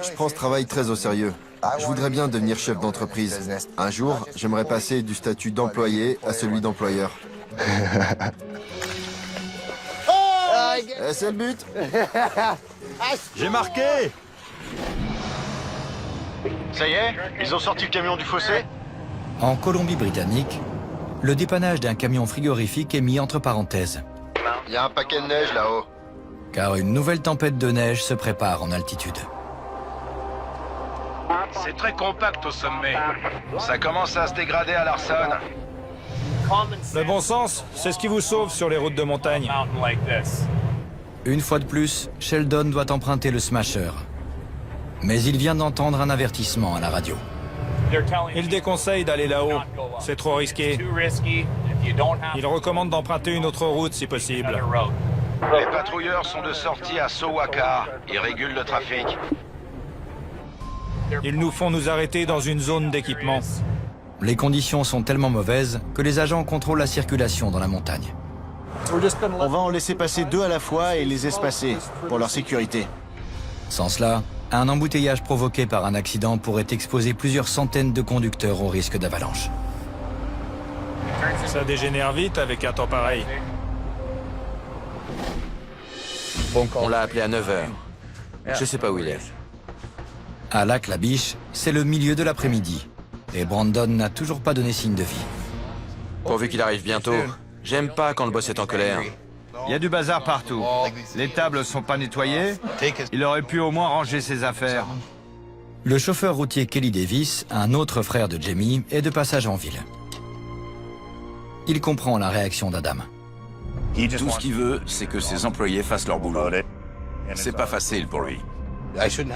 [SPEAKER 5] Je prends ce travail très au sérieux. Je voudrais bien devenir chef d'entreprise. Un jour, j'aimerais passer du statut d'employé à celui d'employeur. C'est le but.
[SPEAKER 12] J'ai marqué!
[SPEAKER 7] Ça y est? Ils ont sorti le camion du fossé?
[SPEAKER 1] En Colombie-Britannique, le dépannage d'un camion frigorifique est mis entre parenthèses.
[SPEAKER 5] Il y a un paquet de neige là-haut.
[SPEAKER 1] Car une nouvelle tempête de neige se prépare en altitude.
[SPEAKER 3] C'est très compact au sommet. Ça commence à se dégrader à Larson.
[SPEAKER 12] Le bon sens, c'est ce qui vous sauve sur les routes de montagne.
[SPEAKER 1] Une fois de plus, Sheldon doit emprunter le Smasher. Mais il vient d'entendre un avertissement à la radio.
[SPEAKER 12] Ils déconseillent d'aller là-haut. C'est trop risqué.
[SPEAKER 13] Il recommande d'emprunter une autre route si possible.
[SPEAKER 3] Les patrouilleurs sont de sortie à Sowaka. Ils régulent le trafic.
[SPEAKER 13] Ils nous font nous arrêter dans une zone d'équipement.
[SPEAKER 1] Les conditions sont tellement mauvaises que les agents contrôlent la circulation dans la montagne.
[SPEAKER 7] On va en laisser passer 2 à la fois et les espacer, pour leur sécurité.
[SPEAKER 1] Sans cela, un embouteillage provoqué par un accident pourrait exposer plusieurs centaines de conducteurs au risque d'avalanche.
[SPEAKER 13] Ça dégénère vite avec un temps pareil.
[SPEAKER 8] On l'a appelé à 9h. Je sais pas où il est.
[SPEAKER 1] À Lac-la-Biche, c'est le milieu de l'après-midi. Et Brandon n'a toujours pas donné signe de vie.
[SPEAKER 8] Pourvu qu'il arrive bientôt. J'aime pas quand le boss est en colère.
[SPEAKER 9] Il y a du bazar partout. Les tables sont pas nettoyées. Il aurait pu au moins ranger ses affaires.
[SPEAKER 1] Le chauffeur routier Kelly Davis, un autre frère de Jamie, est de passage en ville. Il comprend la réaction d'Adam.
[SPEAKER 11] Tout ce qu'il veut, c'est que ses employés fassent leur boulot. C'est pas facile pour lui.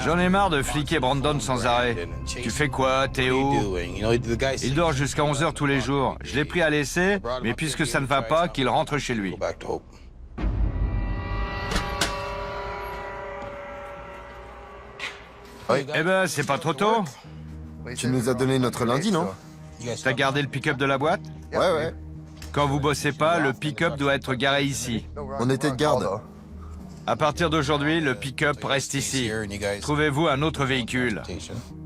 [SPEAKER 9] J'en ai marre de fliquer Brandon sans arrêt. Tu fais quoi, Théo? Il dort jusqu'à 11h tous les jours. Je l'ai pris à l'essai, mais puisque ça ne va pas, qu'il rentre chez lui. Eh ben, c'est pas trop tôt.
[SPEAKER 5] Tu nous as donné notre lundi, non?
[SPEAKER 9] T'as gardé le pick-up de la boîte?
[SPEAKER 5] Ouais.
[SPEAKER 9] Quand vous bossez pas, le pick-up doit être garé ici.
[SPEAKER 5] On était de garde.
[SPEAKER 9] À partir d'aujourd'hui, le pick-up reste ici. Trouvez-vous un autre véhicule.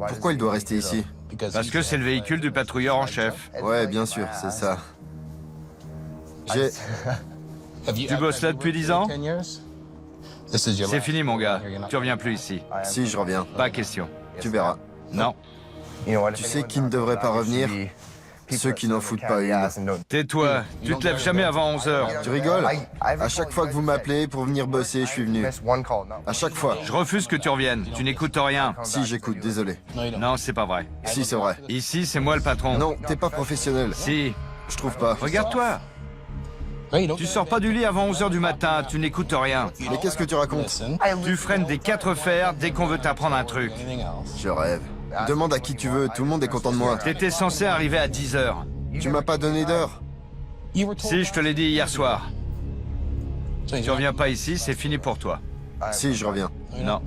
[SPEAKER 5] Pourquoi il doit rester ici?
[SPEAKER 9] Parce que c'est le véhicule du patrouilleur en chef.
[SPEAKER 5] Ouais, bien sûr, c'est ça.
[SPEAKER 9] Tu bosses là depuis 10 ans? C'est fini, mon gars. Tu reviens plus ici.
[SPEAKER 5] Si, je reviens.
[SPEAKER 9] Pas question.
[SPEAKER 5] Tu verras.
[SPEAKER 9] Non.
[SPEAKER 5] Tu sais qui ne devrait pas revenir? Ceux qui n'en foutent pas une.
[SPEAKER 9] Tais-toi. Tu te lèves jamais avant 11h.
[SPEAKER 5] Tu rigoles? À chaque fois que vous m'appelez pour venir bosser, je suis venu. À chaque fois.
[SPEAKER 9] Je refuse que tu reviennes. Tu n'écoutes rien.
[SPEAKER 5] Si, j'écoute, désolé.
[SPEAKER 9] Non, c'est pas vrai.
[SPEAKER 5] Si, c'est vrai.
[SPEAKER 9] Ici, c'est moi le patron.
[SPEAKER 5] Non, t'es pas professionnel.
[SPEAKER 9] Si.
[SPEAKER 5] Je trouve pas.
[SPEAKER 9] Regarde-toi. Tu sors pas du lit avant 11h du matin, tu n'écoutes rien.
[SPEAKER 5] Mais qu'est-ce que tu racontes?
[SPEAKER 9] Tu freines des 4 fers dès qu'on veut t'apprendre un truc.
[SPEAKER 5] Je rêve. Demande à qui tu veux, tout le monde est content de moi.
[SPEAKER 9] T'étais censé arriver à 10h.
[SPEAKER 5] Tu m'as pas donné d'heure.
[SPEAKER 9] Si, je te l'ai dit hier soir. Tu reviens pas ici, c'est fini pour toi.
[SPEAKER 5] Si, je reviens.
[SPEAKER 9] Non.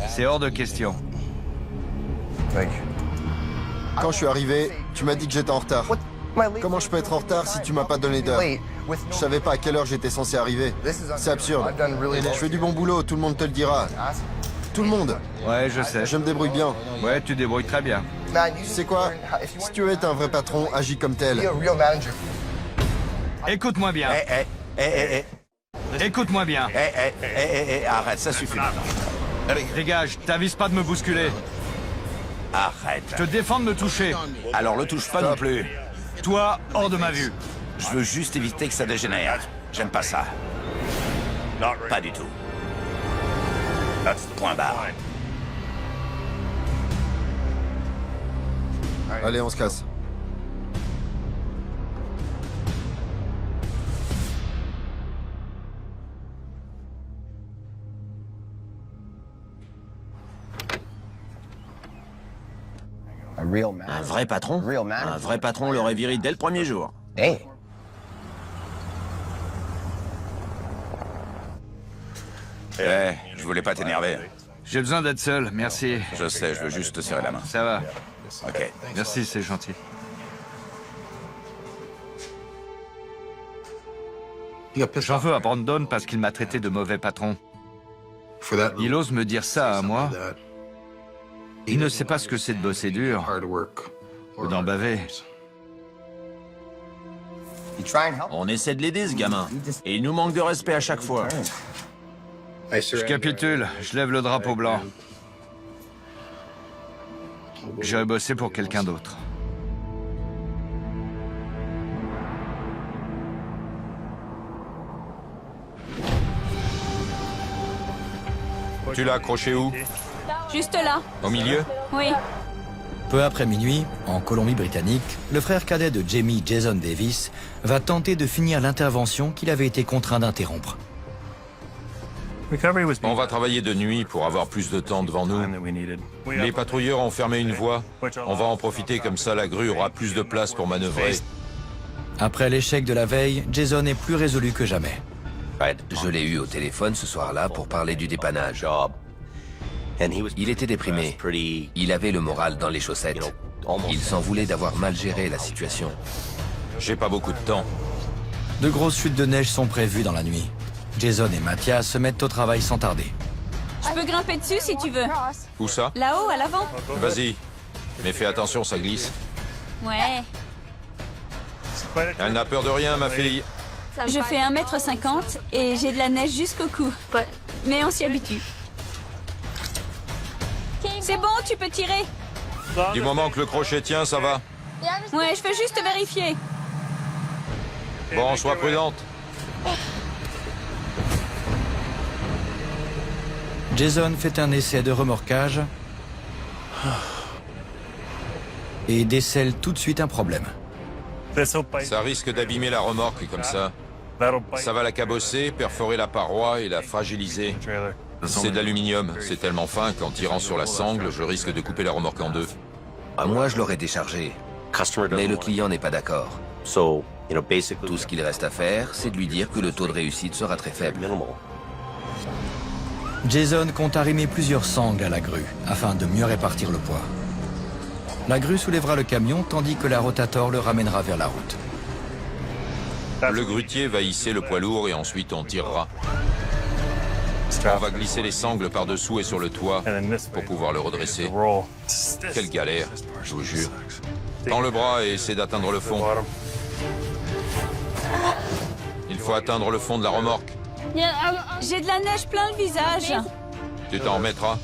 [SPEAKER 9] C'est hors de question.
[SPEAKER 5] Quand je suis arrivé, tu m'as dit que j'étais en retard. Comment je peux être en retard si tu m'as pas donné d'heure? Je savais pas à quelle heure j'étais censé arriver. C'est absurde. Je fais du bon boulot, tout le monde te le dira. Tout le monde.
[SPEAKER 9] Ouais, je sais.
[SPEAKER 5] Je me débrouille bien.
[SPEAKER 9] Ouais, tu débrouilles très bien.
[SPEAKER 5] Tu sais quoi? Si tu veux être un vrai patron, agis comme tel.
[SPEAKER 9] Écoute-moi bien. Écoute-moi bien.
[SPEAKER 11] Arrête, ça suffit maintenant.
[SPEAKER 9] Dégage, t'avises pas de me bousculer.
[SPEAKER 11] Arrête.
[SPEAKER 9] Je te défends de me toucher.
[SPEAKER 11] Alors le touche pas non plus.
[SPEAKER 9] Toi, hors de ma vue.
[SPEAKER 11] Je veux juste éviter que ça dégénère. J'aime pas ça. Pas du tout. Point barre.
[SPEAKER 5] Allez, on se casse.
[SPEAKER 4] Un vrai patron? Un vrai patron l'aurait viré dès le premier jour.
[SPEAKER 11] Je voulais pas t'énerver.
[SPEAKER 9] J'ai besoin d'être seul, merci.
[SPEAKER 11] Je sais, je veux juste te serrer la main.
[SPEAKER 9] Ça va.
[SPEAKER 11] Ok.
[SPEAKER 9] Merci, c'est gentil. J'en veux à Brandon parce qu'il m'a traité de mauvais patron. Il ose me dire ça à moi. Il ne sait pas ce que c'est de bosser dur ou d'en baver.
[SPEAKER 4] On essaie de l'aider, ce gamin. Et il nous manque de respect à chaque fois.
[SPEAKER 9] Je capitule, je lève le drapeau blanc. J'irai bosser pour quelqu'un d'autre.
[SPEAKER 14] Tu l'as accroché où?
[SPEAKER 15] Juste là.
[SPEAKER 14] Au milieu?
[SPEAKER 15] Oui.
[SPEAKER 1] Peu après minuit, en Colombie-Britannique, le frère cadet de Jamie, Jason Davis, va tenter de finir l'intervention qu'il avait été contraint d'interrompre.
[SPEAKER 14] On va travailler de nuit pour avoir plus de temps devant nous. Les patrouilleurs ont fermé une voie. On va en profiter, comme ça la grue aura plus de place pour manœuvrer.
[SPEAKER 1] Après l'échec de la veille, Jason est plus résolu que jamais.
[SPEAKER 10] Je l'ai eu au téléphone ce soir-là pour parler du dépannage. Il était déprimé. Il avait le moral dans les chaussettes. Il s'en voulait d'avoir mal géré la situation.
[SPEAKER 14] J'ai pas beaucoup de temps.
[SPEAKER 1] De grosses chutes de neige sont prévues dans la nuit. Jason et Mathias se mettent au travail sans tarder.
[SPEAKER 15] Je peux grimper dessus si tu veux.
[SPEAKER 14] Où ça?
[SPEAKER 15] Là-haut, à l'avant.
[SPEAKER 14] Vas-y. Mais fais attention, ça glisse.
[SPEAKER 15] Ouais.
[SPEAKER 14] Elle n'a peur de rien, ma fille.
[SPEAKER 15] Je fais 1m50 et j'ai de la neige jusqu'au cou. Mais on s'y habitue. C'est bon, tu peux tirer.
[SPEAKER 14] Du moment que le crochet tient, ça va.
[SPEAKER 15] Ouais, je veux juste vérifier.
[SPEAKER 14] Bon, sois prudente.
[SPEAKER 1] Jason fait un essai de remorquage et décèle tout de suite un problème.
[SPEAKER 14] Ça risque d'abîmer la remorque comme ça. Ça va la cabosser, perforer la paroi et la fragiliser. C'est de l'aluminium, c'est tellement fin qu'en tirant sur la sangle, je risque de couper la remorque en deux.
[SPEAKER 10] Moi, je l'aurais déchargé. Mais le client n'est pas d'accord. Tout ce qu'il reste à faire, c'est de lui dire que le taux de réussite sera très faible.
[SPEAKER 1] Jason compte arrimer plusieurs sangles à la grue afin de mieux répartir le poids. La grue soulèvera le camion tandis que la rotator le ramènera vers la route.
[SPEAKER 14] Le grutier va hisser le poids lourd et ensuite on tirera. On va glisser les sangles par-dessous et sur le toit pour pouvoir le redresser. Quelle galère, je vous jure. Tends le bras et essaie d'atteindre le fond. Il faut atteindre le fond de la remorque.
[SPEAKER 15] J'ai de la neige plein le visage.
[SPEAKER 14] Tu t'en remettras.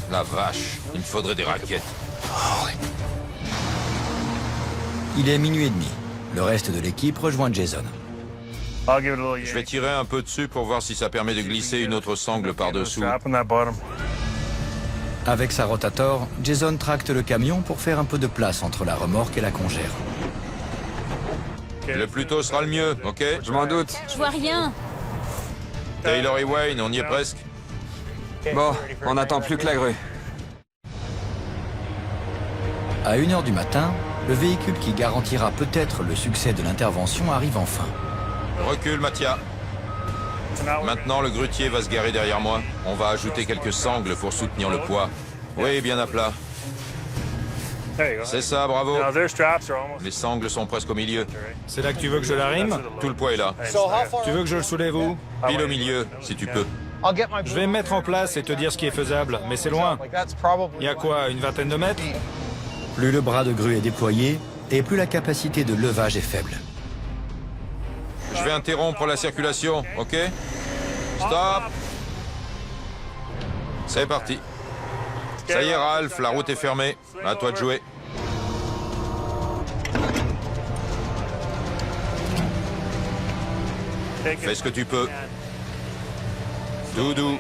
[SPEAKER 14] La vache, il me faudrait des raquettes.
[SPEAKER 1] Il est minuit et demi. Le reste de l'équipe rejoint Jason.
[SPEAKER 14] Je vais tirer un peu dessus pour voir si ça permet de glisser une autre sangle par-dessous.
[SPEAKER 1] Avec sa rotator, Jason tracte le camion pour faire un peu de place entre la remorque et la congère.
[SPEAKER 14] Le plus tôt sera le mieux, ok?
[SPEAKER 6] Je m'en doute.
[SPEAKER 15] Je vois rien.
[SPEAKER 14] Taylor et Wayne, on y est presque.
[SPEAKER 6] Bon, on n'attend plus que la grue.
[SPEAKER 1] À 1h du matin, le véhicule qui garantira peut-être le succès de l'intervention arrive enfin.
[SPEAKER 14] Recule, Mathia. Maintenant, le grutier va se garer derrière moi. On va ajouter quelques sangles pour soutenir le poids. Oui, bien à plat. C'est ça, bravo. Les sangles sont presque au milieu.
[SPEAKER 16] C'est là que tu veux que je l'arrime?
[SPEAKER 14] Tout le poids est là.
[SPEAKER 16] Tu veux que je le soulève où?
[SPEAKER 14] Pile au milieu, si tu peux.
[SPEAKER 16] Je vais me mettre en place et te dire ce qui est faisable, mais c'est loin. Il y a quoi, une vingtaine de mètres?
[SPEAKER 1] Plus le bras de grue est déployé, et plus la capacité de levage est faible.
[SPEAKER 14] Je vais interrompre la circulation, ok? Stop! C'est parti. Ça y est, Ralph, la route est fermée. À toi de jouer. Fais ce que tu peux. Doudou.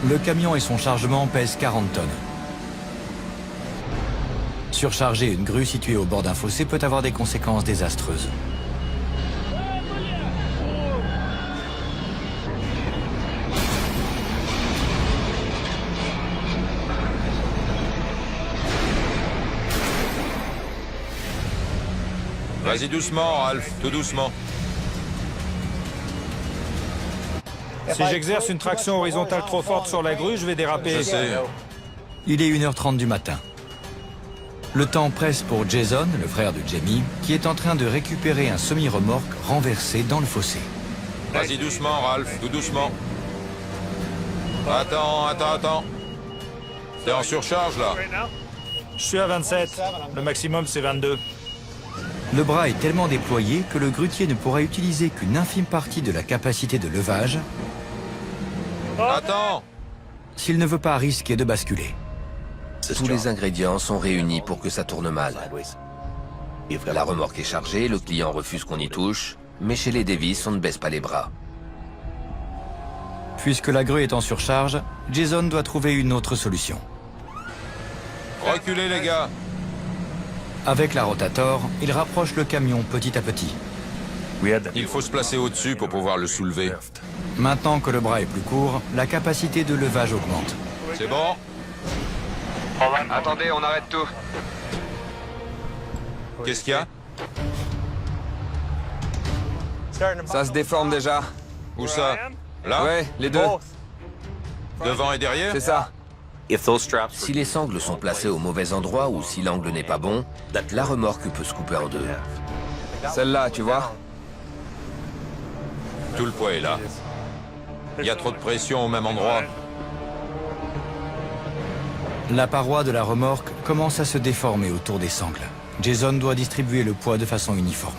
[SPEAKER 1] Le camion et son chargement pèsent 40 tonnes. Surcharger une grue située au bord d'un fossé peut avoir des conséquences désastreuses.
[SPEAKER 14] Vas-y doucement, Ralph, tout doucement.
[SPEAKER 16] Si j'exerce une traction horizontale trop forte sur la grue, je vais déraper.
[SPEAKER 14] Je sais.
[SPEAKER 1] Il est 1h30 du matin. Le temps presse pour Jason, le frère de Jamie, qui est en train de récupérer un semi-remorque renversé dans le fossé.
[SPEAKER 14] Vas-y doucement, Ralph, tout doucement. Attends. T'es en surcharge, là?
[SPEAKER 16] Je suis à 27. Le maximum, c'est 22.
[SPEAKER 1] Le bras est tellement déployé que le grutier ne pourra utiliser qu'une infime partie de la capacité de levage
[SPEAKER 14] Attends!
[SPEAKER 1] s'il ne veut pas risquer de basculer.
[SPEAKER 10] Tous les ingrédients sont réunis pour que ça tourne mal. La remorque est chargée, le client refuse qu'on y touche, mais chez les Davis, on ne baisse pas les bras.
[SPEAKER 1] Puisque la grue est en surcharge, Jason doit trouver une autre solution.
[SPEAKER 14] Reculez, les gars!
[SPEAKER 1] Avec la rotator, il rapproche le camion petit à petit.
[SPEAKER 14] Il faut se placer au-dessus pour pouvoir le soulever.
[SPEAKER 1] Maintenant que le bras est plus court, la capacité de levage augmente.
[SPEAKER 14] C'est bon?
[SPEAKER 6] Attendez, on arrête tout.
[SPEAKER 14] Qu'est-ce qu'il y a?
[SPEAKER 6] Ça se déforme déjà.
[SPEAKER 14] Où ça? Là?
[SPEAKER 6] Ouais, les deux.
[SPEAKER 14] Devant et derrière?
[SPEAKER 6] C'est ça.
[SPEAKER 10] Si les sangles sont placées au mauvais endroit ou si l'angle n'est pas bon, la remorque peut se couper en deux.
[SPEAKER 6] Celle-là, tu vois?
[SPEAKER 14] Tout le poids est là. Il y a trop de pression au même endroit.
[SPEAKER 1] La paroi de la remorque commence à se déformer autour des sangles. Jason doit distribuer le poids de façon uniforme.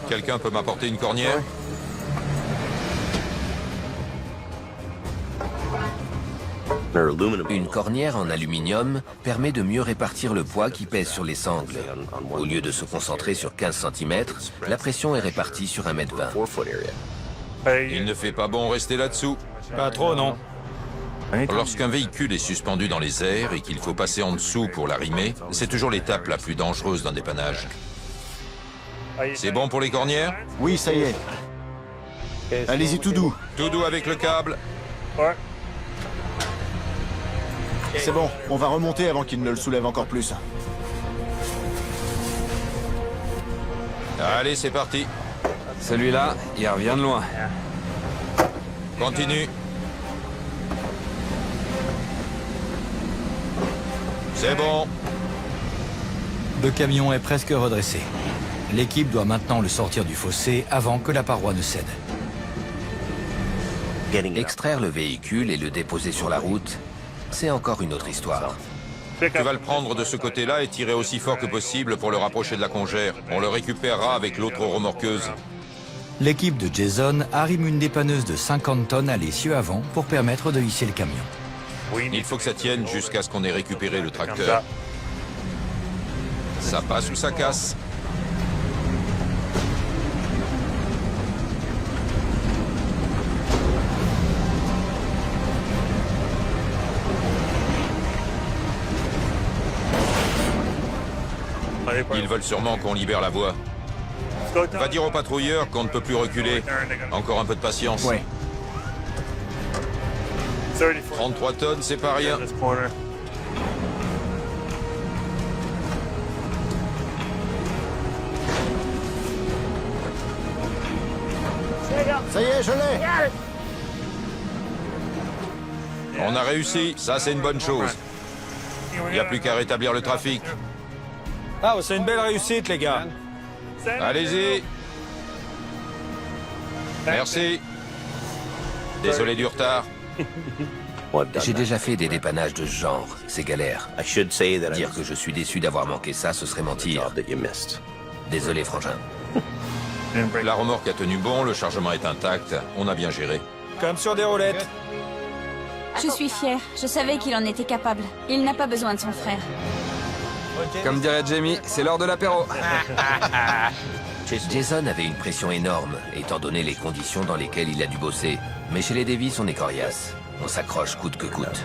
[SPEAKER 14] Quelqu'un peut m'apporter une cornière?
[SPEAKER 10] Une cornière en aluminium permet de mieux répartir le poids qui pèse sur les sangles. Au lieu de se concentrer sur 15 cm, la pression est répartie sur 1,20 m.
[SPEAKER 14] Il ne fait pas bon rester là-dessous.
[SPEAKER 16] Pas trop, non.
[SPEAKER 14] Lorsqu'un véhicule est suspendu dans les airs et qu'il faut passer en dessous pour l'arrimer, c'est toujours l'étape la plus dangereuse d'un dépannage. C'est bon pour les cornières?
[SPEAKER 7] Oui, ça y est. Allez-y tout doux.
[SPEAKER 14] Tout doux avec le câble.
[SPEAKER 7] C'est bon, on va remonter avant qu'il ne le soulève encore plus.
[SPEAKER 14] Allez, c'est parti.
[SPEAKER 6] Celui-là, il revient de loin.
[SPEAKER 14] Continue. C'est bon.
[SPEAKER 1] Le camion est presque redressé. L'équipe doit maintenant le sortir du fossé avant que la paroi ne cède.
[SPEAKER 10] Extraire le véhicule et le déposer sur la route, c'est encore une autre histoire.
[SPEAKER 14] Tu vas le prendre de ce côté-là et tirer aussi fort que possible pour le rapprocher de la congère. On le récupérera avec l'autre remorqueuse.
[SPEAKER 1] L'équipe de Jason arrime une dépanneuse de 50 tonnes à l'essieu avant pour permettre de hisser le camion.
[SPEAKER 14] Il faut que ça tienne jusqu'à ce qu'on ait récupéré le tracteur. Ça passe ou ça casse. Ils veulent sûrement qu'on libère la voie. Va dire aux patrouilleurs qu'on ne peut plus reculer. Encore un peu de patience.
[SPEAKER 1] Ouais.
[SPEAKER 14] 33 tonnes, c'est pas rien.
[SPEAKER 7] Ça y est, je l'ai.
[SPEAKER 14] On a réussi, ça c'est une bonne chose. Il n'y a plus qu'à rétablir le trafic.
[SPEAKER 16] Ah, c'est une belle réussite, les gars.
[SPEAKER 14] Allez-y. Merci. Désolé du retard.
[SPEAKER 10] J'ai déjà fait des dépannages de ce genre, c'est galère. Dire que je suis déçu d'avoir manqué ça, ce serait mentir. Désolé, frangin.
[SPEAKER 14] La remorque a tenu bon, le chargement est intact, on a bien géré.
[SPEAKER 16] Comme sur des roulettes.
[SPEAKER 15] Je suis fière. Je savais qu'il en était capable. Il n'a pas besoin de son frère.
[SPEAKER 6] Comme dirait Jamie, c'est l'heure de l'apéro.
[SPEAKER 10] Jason avait une pression énorme, étant donné les conditions dans lesquelles il a dû bosser. Mais chez les Davis, on est coriace. On s'accroche coûte que coûte.